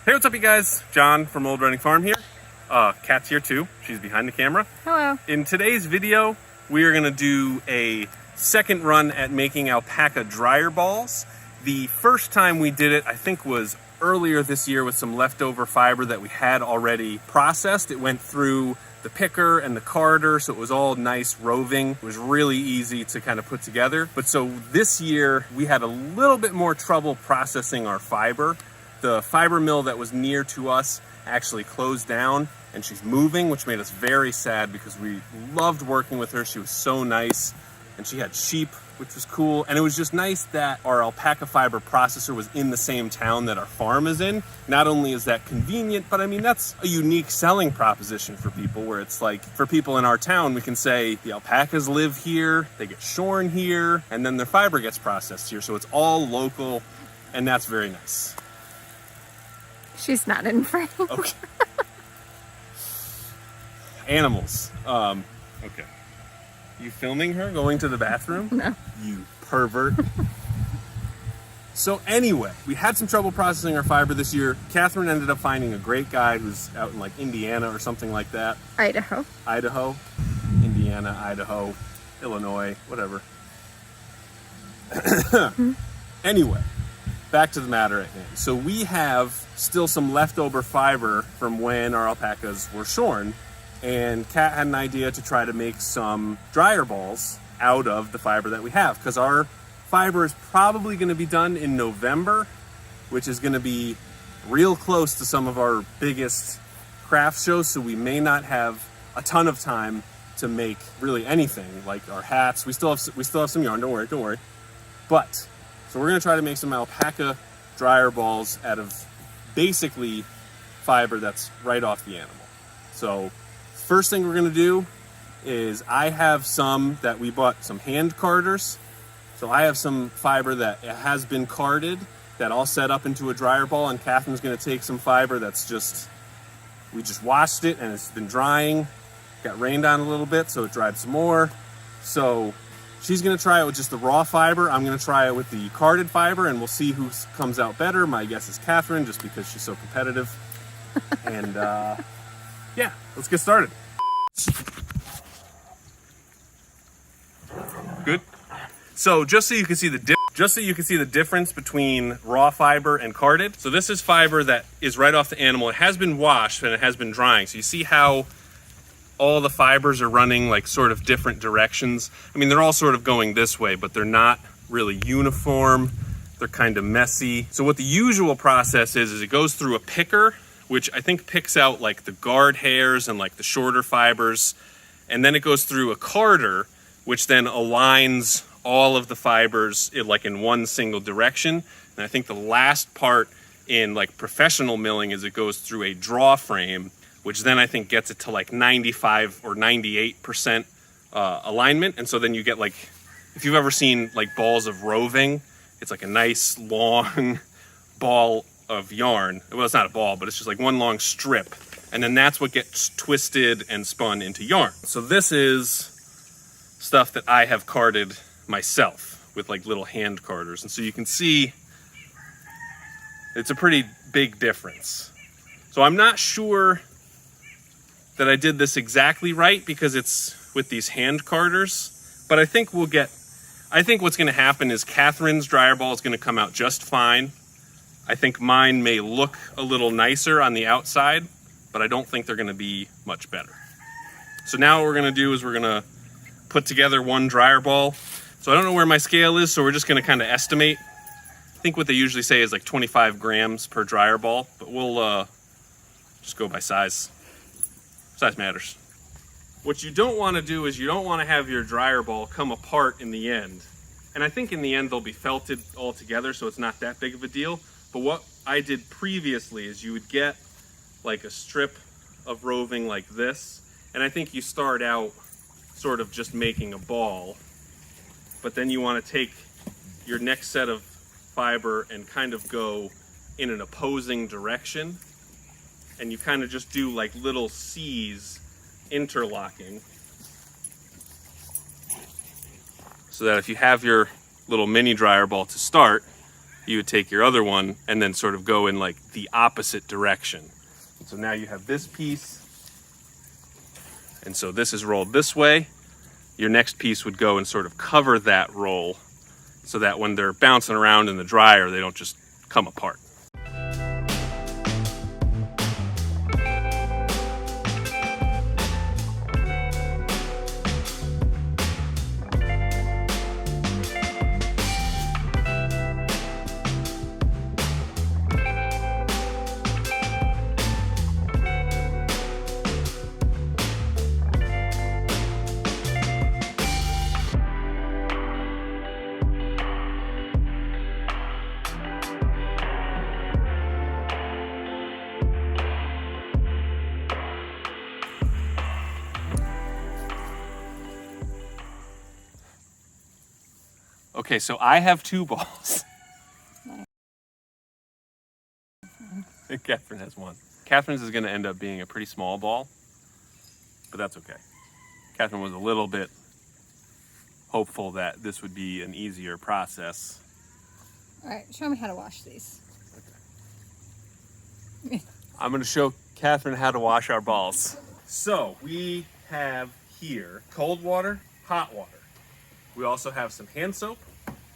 Hey, what's up, you guys? John from Old Running Farm here. Kat's here too. She's behind the camera. Hello. In today's video, we are gonna do a second run at making alpaca dryer balls. The first time we did it, I think, was earlier this year with some leftover fiber that we had already processed. It went through the picker and the carder, so it was all nice roving. It was really easy to kind of put together. But so this year, we had a little bit more trouble processing our fiber. The fiber mill that was near to us actually closed down, and she's moving, which made us very sad because we loved working with her. She was so nice, and she had sheep, which was cool. And it was just nice that our alpaca fiber processor was in the same town that our farm is in. Not only is that convenient, but I mean, that's a unique selling proposition for people, where it's like, for people in our town, we can say the alpacas live here, they get shorn here, and then their fiber gets processed here. So it's all local, and that's very nice. She's not in frame. Okay. Animals. Okay. You filming her going to the bathroom? No. You pervert. So anyway, we had some trouble processing our fiber this year. Catherine ended up finding a great guy who's out in like Indiana or something like that. Idaho. Indiana, Idaho, Illinois, whatever. Anyway, back to the matter at hand. So we have still some leftover fiber from when our alpacas were shorn, and Kat had an idea to try to make some dryer balls out of the fiber that we have, because our fiber is probably going to be done in November, which is going to be real close to some of our biggest craft shows, so we may not have a ton of time to make really anything, like our hats. We still have some yarn, don't worry. But so we're going to try to make some alpaca dryer balls out of basically fiber that's right off the animal. So first thing we're going to do is, I have some that we bought, some hand carders. So I have some fiber that has been carded that I'll set up into a dryer ball, and Catherine's going to take some fiber that's we just washed it and it's been drying. Got rained on a little bit, so it dried some more. So she's going to try it with just the raw fiber. I'm going to try it with the carded fiber, and we'll see who comes out better. My guess is Catherine, just because she's so competitive. And yeah, let's get started. Good. So just so you can see the difference between raw fiber and carded. So this is fiber that is right off the animal. It has been washed and it has been drying. So you see how all the fibers are running like sort of different directions. I mean, they're all sort of going this way, but they're not really uniform. They're kind of messy. So what the usual process is it goes through a picker, which I think picks out like the guard hairs and like the shorter fibers. And then it goes through a carder, which then aligns all of the fibers in one single direction. And I think the last part in like professional milling is it goes through a draw frame, which then I think gets it to like 95 or 98% alignment. And so then you get, like, if you've ever seen like balls of roving, it's like a nice long ball of yarn. Well, it's not a ball, but it's just like one long strip. And then that's what gets twisted and spun into yarn. So this is stuff that I have carded myself with like little hand carders. And so you can see it's a pretty big difference. So I'm not sure that I did this exactly right because it's with these hand carders, but I think what's going to happen is Catherine's dryer ball is going to come out just fine. I think mine may look a little nicer on the outside, but I don't think they're going to be much better. So now what we're going to do is we're going to put together one dryer ball. So I don't know where my scale is, so we're just going to kind of estimate. I think what they usually say is like 25 grams per dryer ball, but we'll just go by size. Size matters. What you don't want to do is you don't want to have your dryer ball come apart in the end. And I think in the end they'll be felted all together, so it's not that big of a deal. But what I did previously is you would get like a strip of roving like this, and I think you start out sort of just making a ball, but then you want to take your next set of fiber and kind of go in an opposing direction. And you kind of just do like little C's interlocking, so that if you have your little mini dryer ball to start, you would take your other one and then sort of go in like the opposite direction. So now you have this piece, and so this is rolled this way. Your next piece would go and sort of cover that roll so that when they're bouncing around in the dryer, they don't just come apart. Okay, so I have 2 balls. And Catherine has 1. Catherine's is going to end up being a pretty small ball, but that's okay. Catherine was a little bit hopeful that this would be an easier process. All right, show me how to wash these. Okay. I'm going to show Catherine how to wash our balls. So we have here cold water, hot water. We also have some hand soap.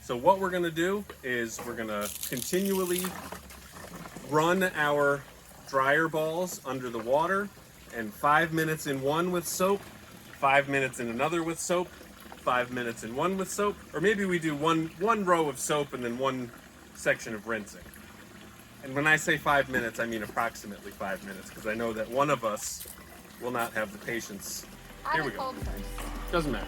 So what we're gonna do is we're gonna continually run our dryer balls under the water, and 5 minutes in one with soap, 5 minutes in another with soap, 5 minutes in one with soap, or maybe we do one row of soap and then one section of rinsing. And when I say 5 minutes, I mean approximately 5 minutes, because I know that one of us will not have the patience. Here we go. Doesn't matter.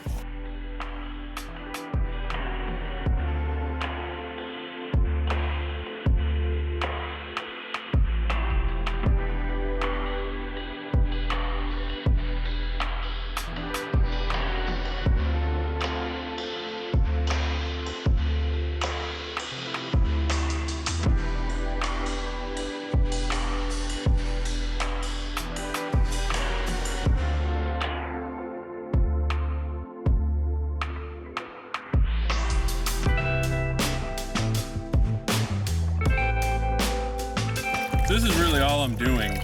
This is really all I'm doing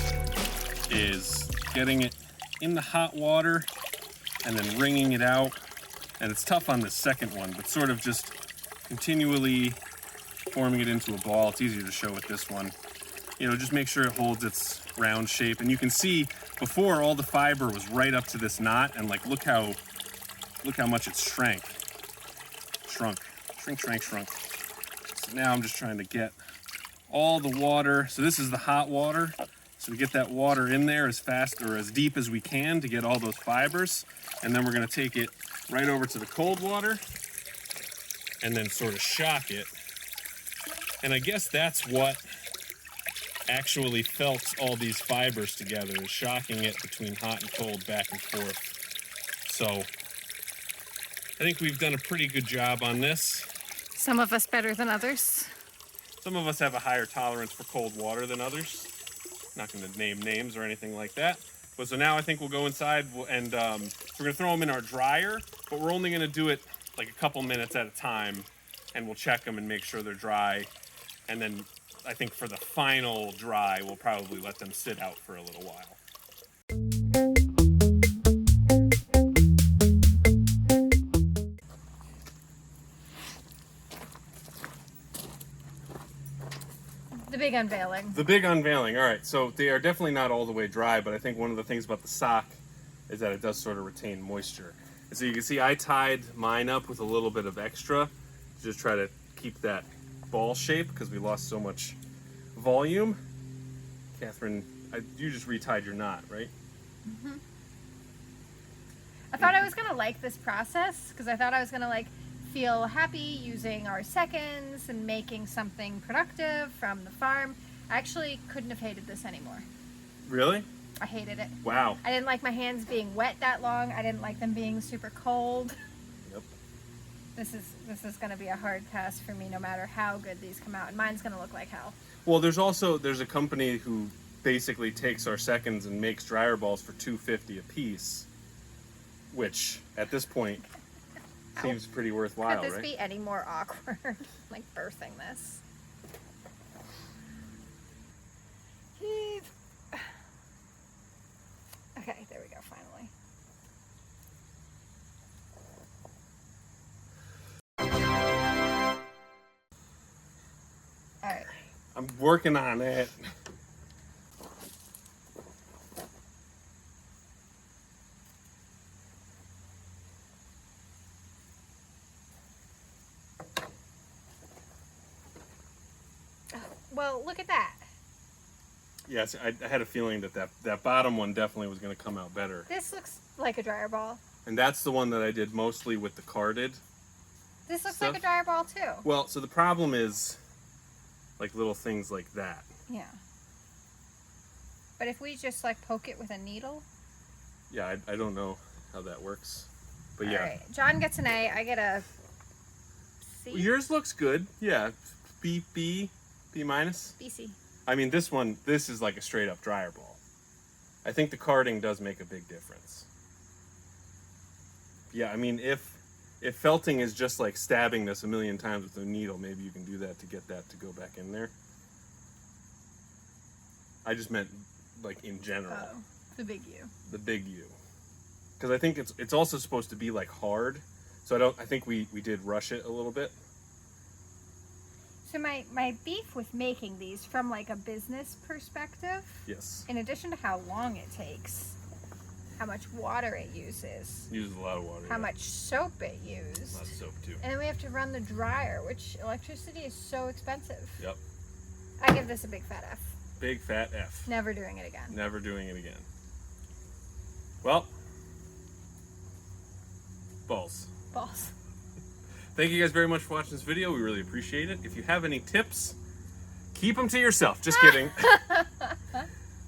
is getting it in the hot water and then wringing it out. And it's tough on the second one, but sort of just continually forming it into a ball. It's easier to show with this one. You know, just make sure it holds its round shape. And you can see before all the fiber was right up to this knot, and like look how much it's shrunk. So now I'm just trying to get all the water. So this is the hot water. So we get that water in there as fast or as deep as we can to get all those fibers. And then we're gonna take it right over to the cold water and then sort of shock it. And I guess that's what actually felts all these fibers together, is shocking it between hot and cold back and forth. So I think we've done a pretty good job on this. Some of us better than others. Some of us have a higher tolerance for cold water than others. Not going to name names or anything like that. But so now I think we'll go inside and we're going to throw them in our dryer, but we're only going to do it like a couple minutes at a time, and we'll check them and make sure they're dry. And then I think for the final dry, we'll probably let them sit out for a little while. The big unveiling. The big unveiling. All right, so they are definitely not all the way dry, but I think one of the things about the sock is that it does sort of retain moisture. And so you can see I tied mine up with a little bit of extra to just try to keep that ball shape because we lost so much volume. Catherine, you just retied your knot, right? Mm-hmm. I thought I was going to like this process because I thought I was going to like feel happy using our seconds and making something productive from the farm. I actually couldn't have hated this anymore. Really? I hated it. Wow. I didn't like my hands being wet that long. I didn't like them being super cold. Yep. This is going to be a hard pass for me no matter how good these come out. And mine's going to look like hell. Well, there's a company who basically takes our seconds and makes dryer balls for $2.50 a piece, which at this point seems pretty worthwhile, Could this right? be any more awkward? Like birthing this. I'm working on it. Well, look at that. Yes, I had a feeling that bottom one definitely was going to come out better. This looks like a dryer ball. And that's the one that I did mostly with the carded. This looks stuff. like a dryer ball too. Well, so the problem is like little things like that. Yeah. But if we just like poke it with a needle. Yeah, I don't know how that works. But yeah. All right. John gets an A. I get a C. Well, yours looks good. Yeah. B minus. BC. I mean, this is like a straight up dryer ball. I think the carding does make a big difference. Yeah, I mean, if felting is just like stabbing this a million times with a needle, maybe you can do that to get that to go back in there. I just meant like in general. Oh, the big U. The big U. Because I think it's also supposed to be like hard. So I think we did rush it a little bit. So my beef with making these from like a business perspective, Yes. in addition to how long it takes, how much water it uses, Uses a lot of water. how yeah. much soap it A lot of used, soap too. and then we have to run the dryer, which electricity is so expensive. Yep. I give this a big fat F. Big fat F. Never doing it again. Never doing it again. Well, balls. Balls. Thank you guys very much for watching this video. We really appreciate it. If you have any tips, keep them to yourself. Just kidding.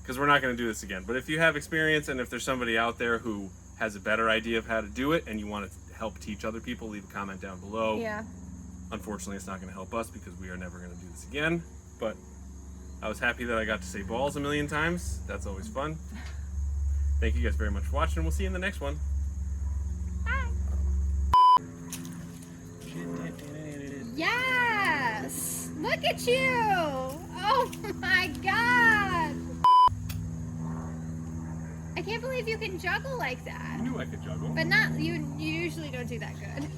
Because we're not going to do this again. But if you have experience and if there's somebody out there who has a better idea of how to do it and you want to help teach other people, leave a comment down below. Yeah. Unfortunately, it's not going to help us because we are never going to do this again. But I was happy that I got to say balls a million times. That's always fun. Thank you guys very much for watching. We'll see you in the next one. Bye. Yes! Look at you! Oh my god! I can't believe you can juggle like that. I knew I could juggle. But not you usually don't do that good.